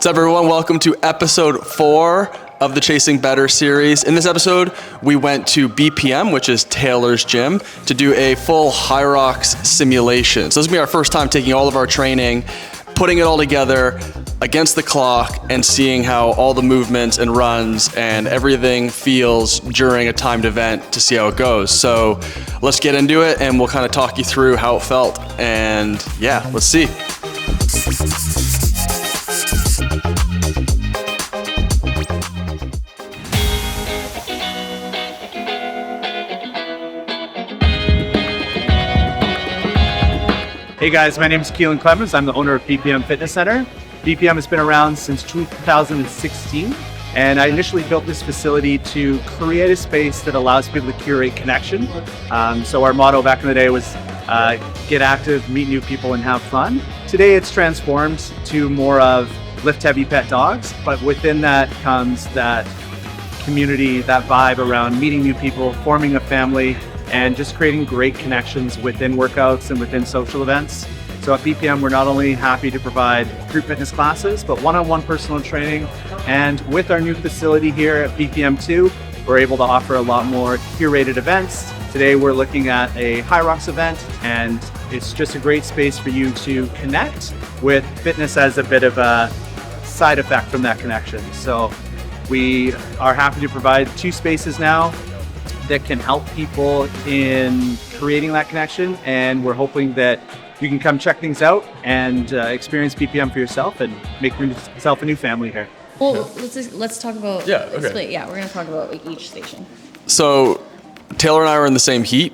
What's up, everyone? Welcome to episode 4 of the Chasing Better series. In this episode, we went to BPM, which is Taylor's gym, to do a full HYROX simulation. So this will be our first time taking all of our training, putting it all together against the clock, and seeing how all the movements and runs and everything feels during a timed event to see how it goes. So let's get into it, and we'll kind of talk you through how it felt. And yeah, let's see. Hey guys, my name is Keelan Clemens. I'm the owner of BPM Fitness Center. BPM has been around since 2016, and I initially built this facility to create a space that allows people to curate connection. So our motto back in the day was get active, meet new people, and have fun. Today it's transformed to more of lift heavy pet dogs, but within that comes that community, that vibe around meeting new people, forming a family, and just creating great connections within workouts and within social events. So at BPM, we're not only happy to provide group fitness classes, but one-on-one personal training. And with our new facility here at BPM 2, we're able to offer a lot more curated events. Today, we're looking at a HYROX event, and it's just a great space for you to connect with fitness as a bit of a side effect from that connection. So we are happy to provide 2 spaces now that can help people in creating that connection, and we're hoping that you can come check things out and experience BPM for yourself and make yourself a new family here. Well, let's talk about okay. Yeah, we're gonna talk about like each station. So Taylor and I were in the same heat,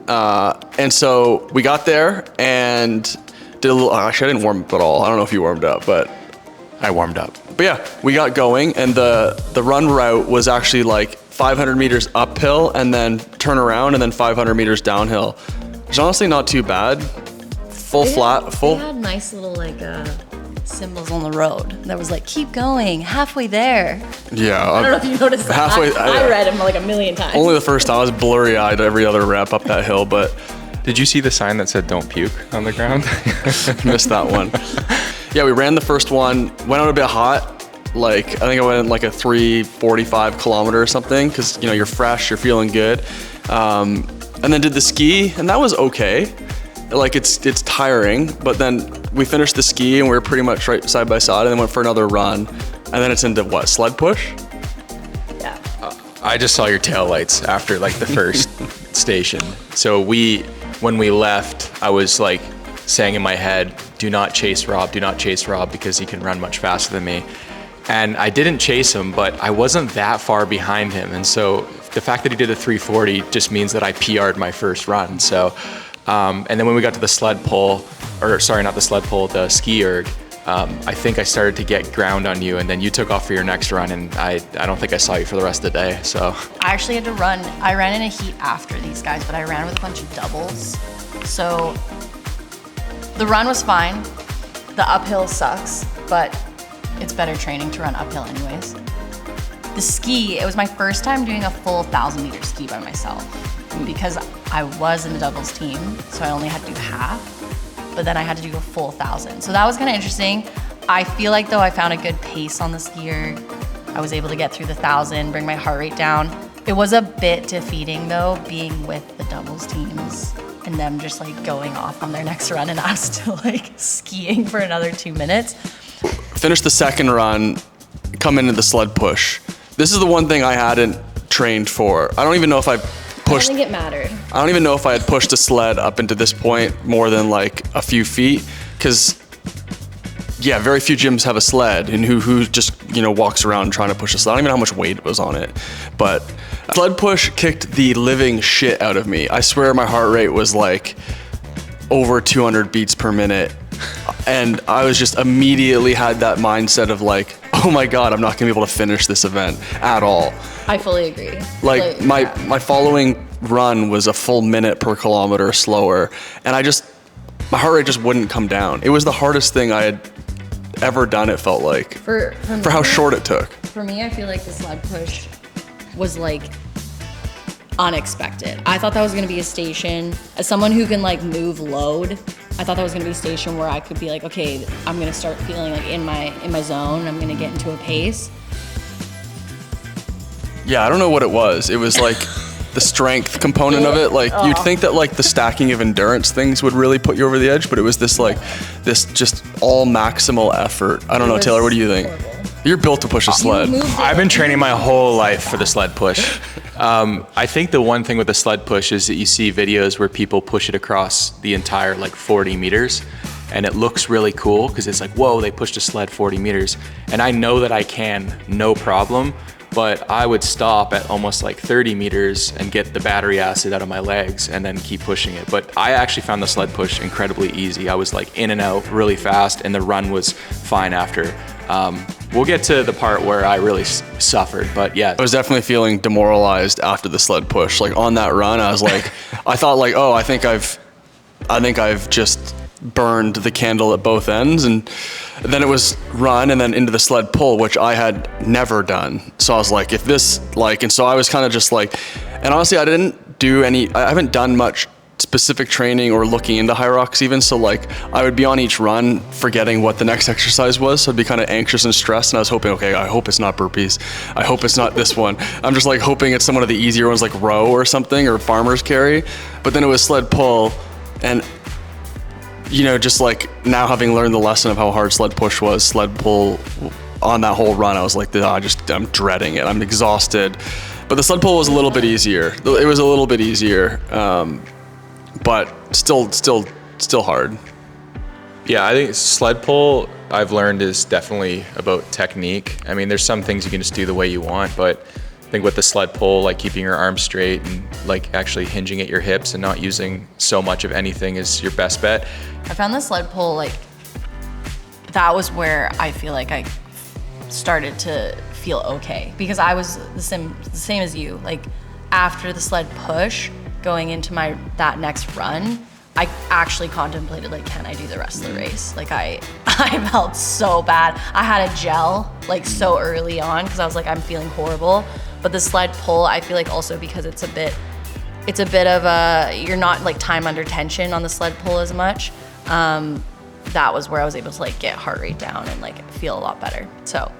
and so we got there and did a little. Actually, I didn't warm up at all. I don't know if you warmed up, but I warmed up. But yeah, we got going, and the run route was actually like 500 meters uphill and then turn around and then 500 meters downhill. It's honestly not too bad. They had nice little like symbols on the road that was like, keep going, halfway there. Yeah. I don't know if you noticed that. Halfway, I read them like a million times. Only the first time. I was blurry-eyed every other rep up that hill, but Did you see the sign that said don't puke on the ground? missed that one. Yeah, we ran the first one, went out a bit hot. Like, I think I went like a 3:45 kilometer or something, because, you know, you're fresh, you're feeling good. And then did the ski, and that was okay. Like, it's tiring, but then we finished the ski and we were pretty much right side by side, and then went for another run. And then it's into what, sled push? Yeah. I just saw your taillights after like the first station. So when we left, I was like saying in my head, do not chase Rob, because he can run much faster than me. And I didn't chase him, but I wasn't that far behind him. And so the fact that he did a 340 just means that I PR'd my first run. So, and then when we got to the sled pull, the ski erg, I think I started to get ground on you, and then you took off for your next run, and I don't think I saw you for the rest of the day, so. I actually had to run. I ran in a heat after these guys, but I ran with a bunch of doubles. So the run was fine. The uphill sucks, but it's better training to run uphill anyways. The ski, it was my first time doing a full 1,000-meter ski by myself. And because I was in the doubles team, so I only had to do half, but then I had to do a full 1,000. So that was kind of interesting. I feel like though I found a good pace on the skier. I was able to get through the 1,000, bring my heart rate down. It was a bit defeating though, being with the doubles teams and them just like going off on their next run, and I was still like skiing for another 2 minutes. Finished the second run, come into the sled push. This is the one thing I hadn't trained for. I don't even know if I pushed. I don't think it mattered. I don't even know if I had pushed a sled up into this point more than like a few feet, because yeah, very few gyms have a sled, and who just, you know, walks around trying to push a sled. I don't even know how much weight was on it, but sled push kicked the living shit out of me. I swear my heart rate was like over 200 beats per minute. And I was just immediately had that mindset of like, oh my God, I'm not gonna be able to finish this event at all. I fully agree. Like my following run was a full minute per kilometer slower, and my heart rate just wouldn't come down. It was the hardest thing I had ever done, it felt like, for how short it took. For me, I feel like the sled push was like unexpected. I thought that was gonna be a station, as someone who can like move load, I thought that was gonna be a station where I could be like, okay, I'm gonna start feeling like in my zone, I'm gonna get into a pace. Yeah, I don't know what it was. It was like the strength component of it. Like you'd think that like the stacking of endurance things would really put you over the edge, but it was this just all maximal effort. I don't know, Taylor, what do you think? Horrible. You're built to push a sled. I've been training my whole life for the sled push. I think the one thing with the sled push is that you see videos where people push it across the entire like 40 meters, and it looks really cool because it's like, whoa, they pushed a sled 40 meters. And I know that I can, no problem, but I would stop at almost like 30 meters and get the battery acid out of my legs and then keep pushing it. But I actually found the sled push incredibly easy. I was like in and out really fast, and the run was fine after. We'll get to the part where I really suffered, but yeah. I was definitely feeling demoralized after the sled push. Like on that run, I was like, I thought like, oh, I think I've just burned the candle at both ends. And then it was run and then into the sled pull, which I had never done. So I was like, if this like, and so I was kind of just like, and honestly, I haven't done much specific training or looking into HYROX even. So like I would be on each run forgetting what the next exercise was. So I'd be kind of anxious and stressed, and I was hoping, okay, I hope it's not burpees. I hope it's not this one. I'm just like hoping it's some of the easier ones like row or something, or farmer's carry. But then it was sled pull, and you know, just like now having learned the lesson of how hard sled push was, sled pull on that whole run, I was like, I'm dreading it. I'm exhausted. But the sled pull was a little bit easier. It was a little bit easier. But still hard. Yeah, I think sled pull, I've learned, is definitely about technique. I mean, there's some things you can just do the way you want, but I think with the sled pull, like keeping your arms straight and like actually hinging at your hips and not using so much of anything is your best bet. I found the sled pull, like, that was where I feel like I started to feel okay, because I was the same as you. Like after the sled push, going into that next run, I actually contemplated like, can I do the rest of the race? Like I felt so bad. I had a gel like so early on because I was like, I'm feeling horrible. But the sled pull, I feel like also because it's a bit of a, you're not like time under tension on the sled pull as much. That was where I was able to like get heart rate down and like feel a lot better. So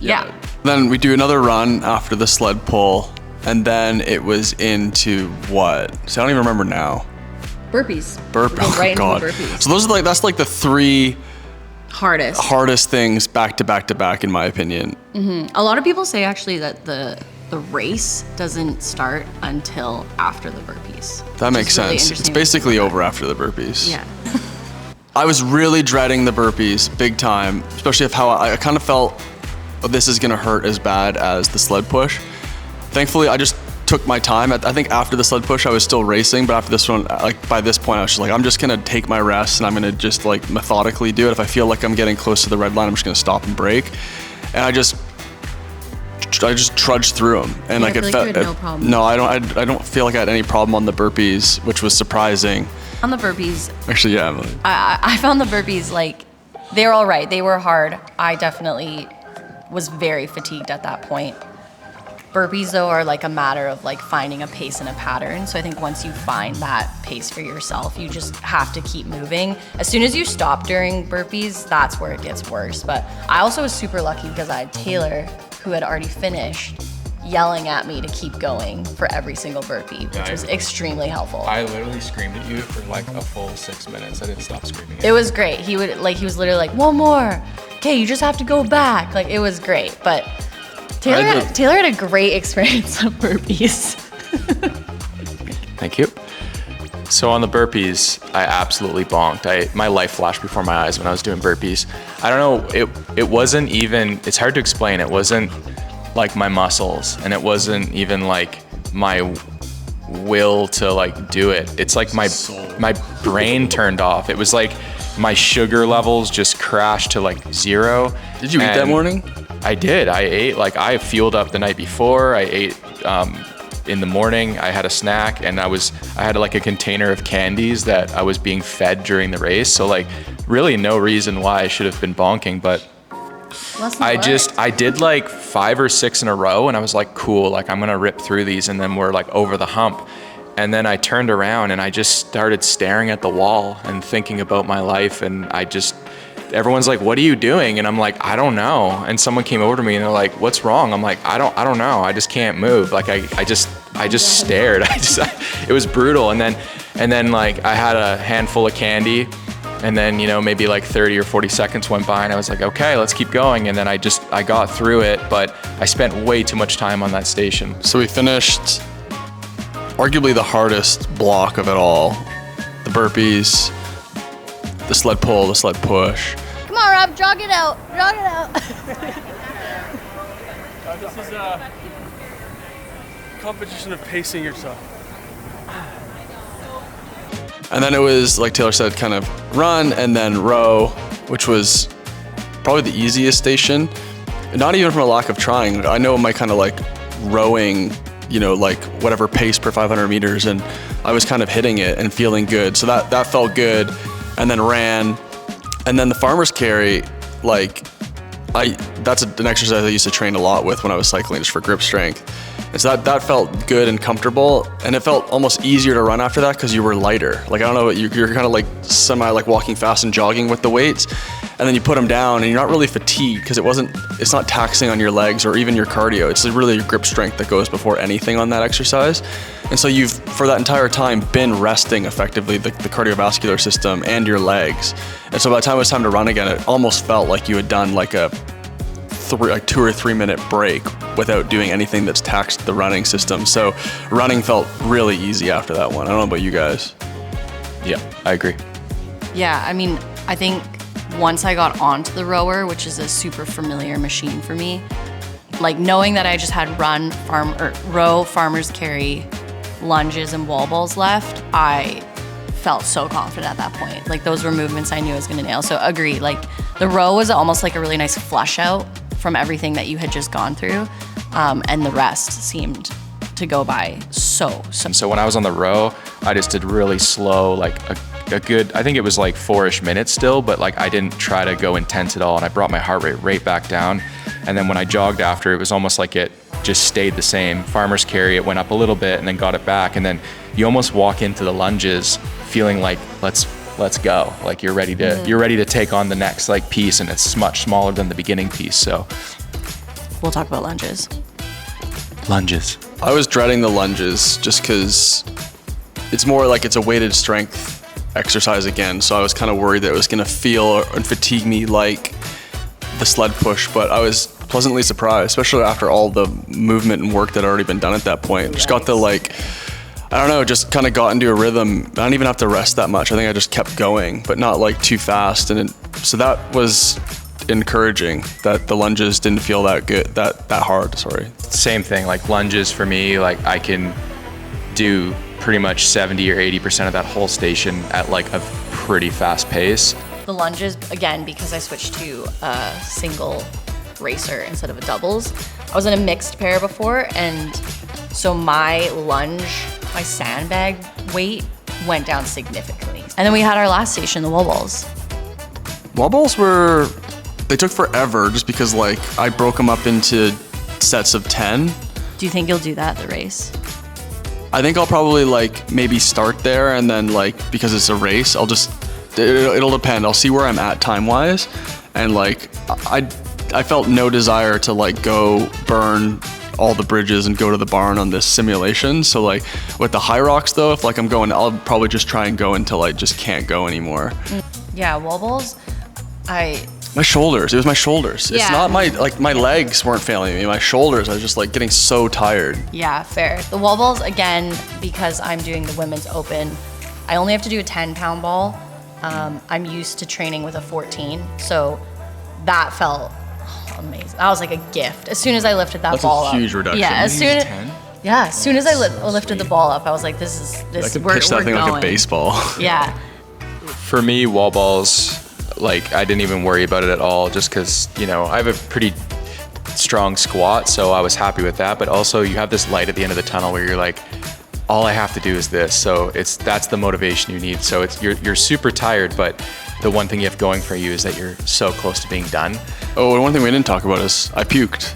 yeah. Then we do another run after the sled pull, and then it was into what? So I don't even remember now. Burpees. Oh right God. Into the burpees. So those are like, that's like the three hardest things back to back to back, in my opinion. Mm-hmm. A lot of people say actually that the race doesn't start until after the burpees. That makes really sense. It's basically over after the burpees. Yeah. I was really dreading the burpees big time, especially if how I kind of felt, oh, this is gonna hurt as bad as the sled push. Thankfully, I just took my time. I think after the sled push, I was still racing, but after this one, like by this point, I was just like, I'm just gonna take my rest and I'm gonna just like methodically do it. If I feel like I'm getting close to the red line, I'm just gonna stop and break. And I just trudged through them, and Yeah, like I it feel felt. like you had no problem. No, I don't feel like I had any problem on the burpees, which was surprising. On the burpees, Actually, yeah, Emily. I found the burpees like, they were all right. They were hard. I definitely was very fatigued at that point. Burpees though are like a matter of like finding a pace and a pattern. So I think once you find that pace for yourself, you just have to keep moving. As soon as you stop during burpees, that's where it gets worse. But I also was super lucky because I had Taylor, who had already finished, yelling at me to keep going for every single burpee, which was extremely helpful. I literally screamed at you for like a full 6 minutes. I didn't stop screaming at you. It was great. He was literally like, one more. Okay, you just have to go back. Like, it was great. But Taylor had a great experience of burpees. Thank you. So on the burpees, I absolutely bonked. My life flashed before my eyes when I was doing burpees. I don't know, it wasn't even, it's hard to explain. It wasn't like my muscles, and it wasn't even like my will to like do it. It's like my brain turned off. It was like my sugar levels just crashed to like 0. Did you eat that morning? I did. I ate, like I fueled up the night before. I ate in the morning. I had a snack, and I had like a container of candies that I was being fed during the race. So like really no reason why I should have been bonking, but Less than I what? I did like 5 or 6 in a row, and I was like, cool, like I'm gonna rip through these, and then we're like over the hump. And then I turned around and I just started staring at the wall and thinking about my life, and everyone's like, what are you doing? And I'm like, I don't know. And someone came over to me and they're like, what's wrong? I'm like, I don't know. I just can't move. Like I just stared. It was brutal. And then like I had a handful of candy, and then, you know, maybe like 30 or 40 seconds went by and I was like, okay, let's keep going. And then I got through it, but I spent way too much time on that station. So we finished arguably the hardest block of it all. The burpees, the sled pull, the sled push. Come on, Rob, jog it out. Jog it out. This is a competition of pacing yourself. And then it was, like Taylor said, kind of run and then row, which was probably the easiest station. Not even from a lack of trying. I know my kind of like rowing, you know, like whatever pace per 500 meters, and I was kind of hitting it and feeling good. So that felt good. And then ran. And then the farmer's carry, like that's an exercise I used to train a lot with when I was cycling, just for grip strength. And so that felt good and comfortable, and it felt almost easier to run after that because you were lighter. Like, I don't know, you're kind of like semi like walking fast and jogging with the weights, and then you put them down and you're not really fatigued because it's not taxing on your legs or even your cardio. It's really your grip strength that goes before anything on that exercise. And so you've, for that entire time, been resting effectively the cardiovascular system and your legs. And so by the time it was time to run again, it almost felt like you had done like a 2 or 3 minute break without doing anything that's taxed the running system. So running felt really easy after that one. I don't know about you guys. Yeah, I agree. Yeah, I mean, I think once I got onto the rower, which is a super familiar machine for me, like knowing that I just had row, farmer's carry, lunges, and wall balls left, I felt so confident at that point. Like, those were movements I knew I was gonna nail. So agree, like the row was almost like a really nice flush out from everything that you had just gone through, and the rest seemed to go by so. So when I was on the row, I just did really slow, like a good, I think it was like 4-ish minutes still, but like I didn't try to go intense at all, and I brought my heart rate right back down. And then when I jogged after, it was almost like it just stayed the same. Farmer's carry, it went up a little bit and then got it back, and then you almost walk into the lunges feeling like let's go, like you're ready to take on the next like piece, and it's much smaller than the beginning piece. So We'll talk about lunges. I was dreading the lunges just because it's more like it's a weighted strength exercise again. So I was kind of worried that it was going to feel and fatigue me like the sled push, but I was pleasantly surprised, especially after all the movement and work that had already been done at that point. Just got to like, I don't know, just kind of got into a rhythm. I didn't even have to rest that much. I think I just kept going, but not like too fast. So that was encouraging that the lunges didn't feel that good, that hard, sorry. same thing, like lunges for me, like I can do pretty much 70 or 80% of that whole station at like a pretty fast pace. The lunges, again, because I switched to a single racer instead of a doubles. I was in a mixed pair before, and so my sandbag weight went down significantly. And then we had our last station, the wall balls. Wall balls they took forever just because like I broke them up into sets of 10. Do you think you'll do that at the race? I think I'll probably like maybe start there, and then like, because it's a race, it'll depend. I'll see where I'm at time-wise, and like I felt no desire to like go burn all the bridges and go to the barn on this simulation. So like with the HYROX though, if like I'm going, I'll probably just try and go until I just can't go anymore. Yeah, wall balls, My shoulders, it was my shoulders. Yeah. It's not my legs weren't failing me. My shoulders, I was just like getting so tired. yeah, fair. The wall balls, again, because I'm doing the women's open, I only have to do a 10-pound ball. I'm used to training with a 14, so that felt amazing. That was like a gift. As soon as I lifted that ball up. That's a huge reduction. Yeah, as soon as I lifted the ball up, I was like, this I could we're pitch that thing going. like a baseball. Yeah. For me, wall balls, like I didn't even worry about it at all, just because, you know, I have a pretty strong squat, so I was happy with that. But also you have this light at the end of the tunnel where you're like, all I have to do is this. So that's the motivation you need. So you're super tired, but the one thing you have going for you is that you're so close to being done. Oh, and one thing we didn't talk about is I puked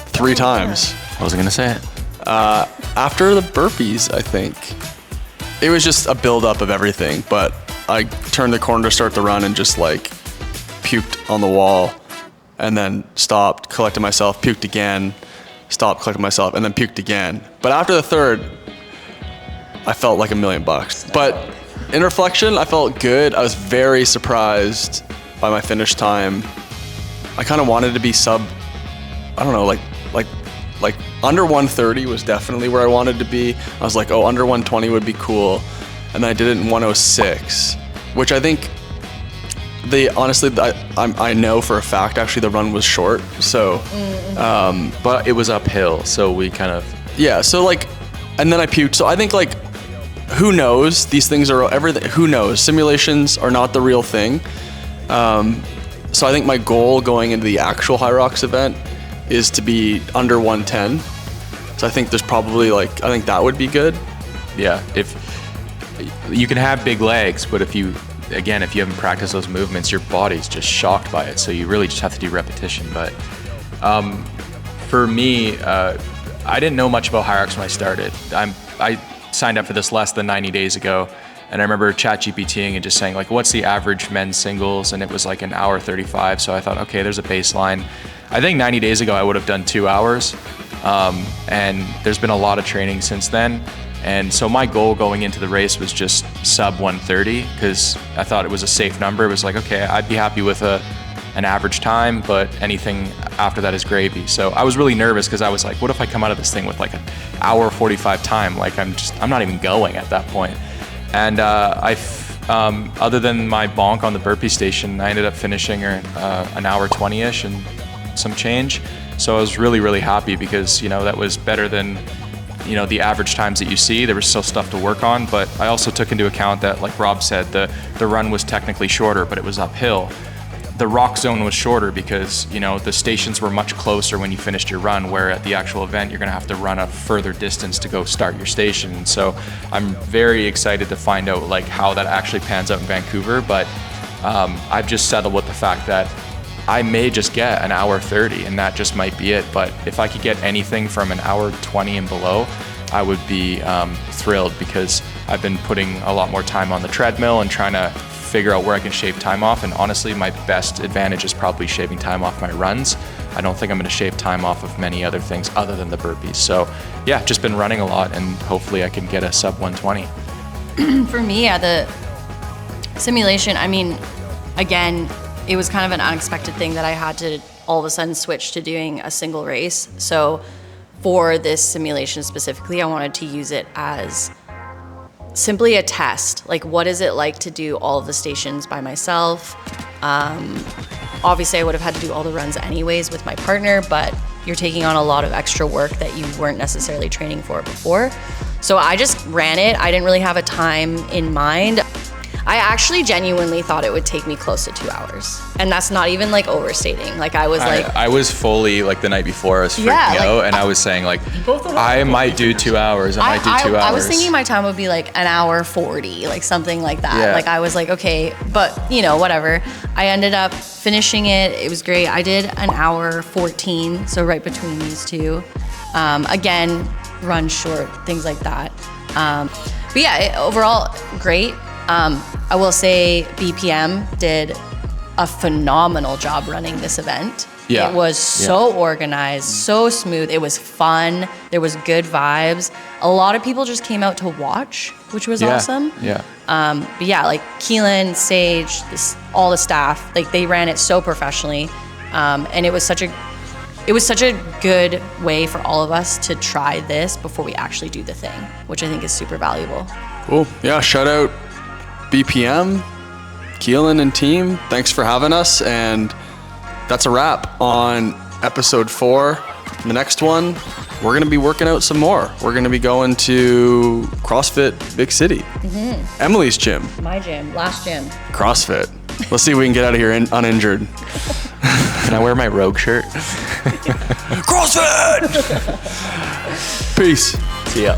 3 times. I wasn't gonna say it. After the burpees, I think. It was just a buildup of everything, but I turned the corner to start the run and just like puked on the wall and then stopped, collected myself, puked again, stopped, collected myself, and then puked again. But after the third, I felt like $1,000,000. But in reflection, I felt good. I was very surprised by my finish time. I kind of wanted to be sub, I don't know, like under 130 was definitely where I wanted to be. I was like, oh, under 120 would be cool. And then I did it in 106, which I think honestly, I know for a fact, actually the run was short. So, But it was uphill, so we kind of... yeah, so like, and then I puked. So I think like, who knows? These things are everything. Who knows? Simulations are not the real thing. So I think my goal going into the actual HYROX event is to be under 110. So I think there's probably I think that would be good. Yeah, if you can have big legs, but if you haven't practiced those movements, your body's just shocked by it. So you really just have to do repetition. But for me, I didn't know much about HYROX when I started. I signed up for this less than 90 days ago. And I remember ChatGPTing and just saying like, what's the average men's singles? And it was like an hour 35. So I thought, okay, there's a baseline. I think 90 days ago, I would have done 2 hours. And there's been a lot of training since then. And so my goal going into the race was just sub 130 because I thought it was a safe number. It was like, okay, I'd be happy with an average time, but anything after that is gravy. So I was really nervous because I was like, what if I come out of this thing with like an hour 45 time? Like I'm not even going at that point. And other than my bonk on the burpee station, I ended up finishing an hour 20-ish and some change. So I was really, really happy because, that was better than, the average times that you see. There was still stuff to work on, but I also took into account that, like Rob said, the run was technically shorter, but it was uphill. The rock zone was shorter because, the stations were much closer when you finished your run, where at the actual event, you're gonna have to run a further distance to go start your station. And so I'm very excited to find out like how that actually pans out in Vancouver, but I've just settled with the fact that I may just get an hour 30 and that just might be it. But if I could get anything from an hour 20 and below, I would be thrilled because I've been putting a lot more time on the treadmill and trying to figure out where I can shave time off. And honestly, my best advantage is probably shaving time off my runs. I don't think I'm gonna shave time off of many other things other than the burpees. So yeah, just been running a lot and hopefully I can get a sub 120. For me, the simulation, again, it was kind of an unexpected thing that I had to all of a sudden switch to doing a single race. So for this simulation specifically, I wanted to use it as simply a test. Like, what is it like to do all of the stations by myself? Obviously, I would have had to do all the runs anyways with my partner, but you're taking on a lot of extra work that you weren't necessarily training for before. So I just ran it. I didn't really have a time in mind. I actually genuinely thought it would take me close to 2 hours. And that's not even like overstating. Like I was fully like the night before I was freaking out and I was saying like, I might do 2 hours. I might do 2 hours. I was thinking my time would be like an hour 40, like something like that. Yeah. Like I was like, okay, but whatever. I ended up finishing it. It was great. I did an hour 14. So right between these two. Again, run short, things like that. But yeah, overall great. I will say BPM did a phenomenal job running this event. Yeah. It was so organized, so smooth. It was fun. There was good vibes. A lot of people just came out to watch, which was awesome. Yeah. But yeah, like Keelan, Sage, all the staff, like they ran it so professionally. And it was such a good way for all of us to try this before we actually do the thing, which I think is super valuable. Cool. Yeah, shout out BPM, Keelan and team. Thanks for having us. And that's a wrap on episode 4. The next one, we're going to be working out some more. We're going to be going to CrossFit Big City. Mm-hmm. Emily's gym. My gym, last gym. CrossFit. Let's see if we can get out of here uninjured. Can I wear my Rogue shirt? CrossFit! Peace. See ya.